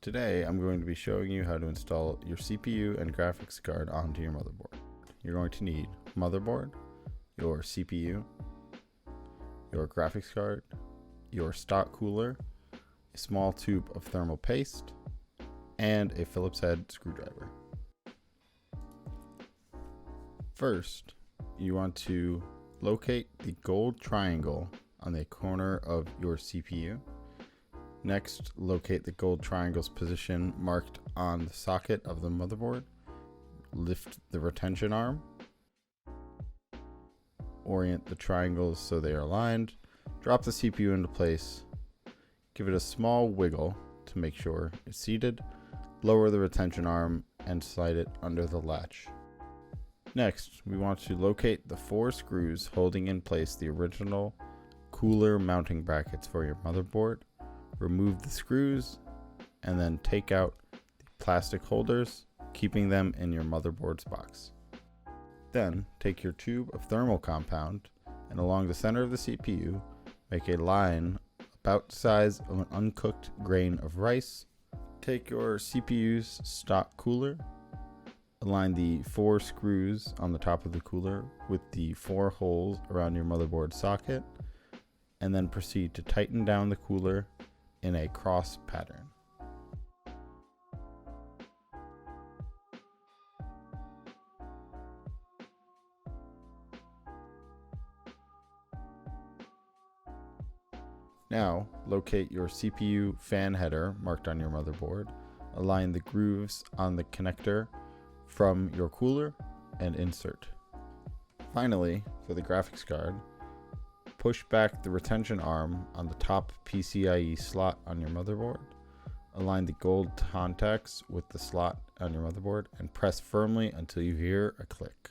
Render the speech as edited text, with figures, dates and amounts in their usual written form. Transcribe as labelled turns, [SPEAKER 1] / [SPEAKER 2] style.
[SPEAKER 1] Today I'm going to be showing you how to install your CPU and graphics card onto your motherboard. You're going to need motherboard, your CPU, your graphics card, your stock cooler, a small tube of thermal paste, and a Phillips head screwdriver. First, you want to locate the gold triangle on the corner of your CPU. Next, locate the gold triangle's position marked on the socket of the motherboard. Lift the retention arm. Orient the triangles so they are aligned. Drop the CPU into place. Give it a small wiggle to make sure it's seated. Lower the retention arm and slide it under the latch. Next, we want to locate the 4 screws holding in place the original cooler mounting brackets for your motherboard. Remove the screws and then take out the plastic holders, keeping them in your motherboard's box. Then take your tube of thermal compound and along the center of the CPU, make a line about the size of an uncooked grain of rice. Take your CPU's stock cooler, align the 4 screws on the top of the cooler with the 4 holes around your motherboard socket, and then proceed to tighten down the cooler in a cross pattern. Now, locate your CPU fan header marked on your motherboard. Align the grooves on the connector from your cooler and insert. Finally, for the graphics card, push back the retention arm on the top PCIe slot on your motherboard. Align the gold contacts with the slot on your motherboard and press firmly until you hear a click.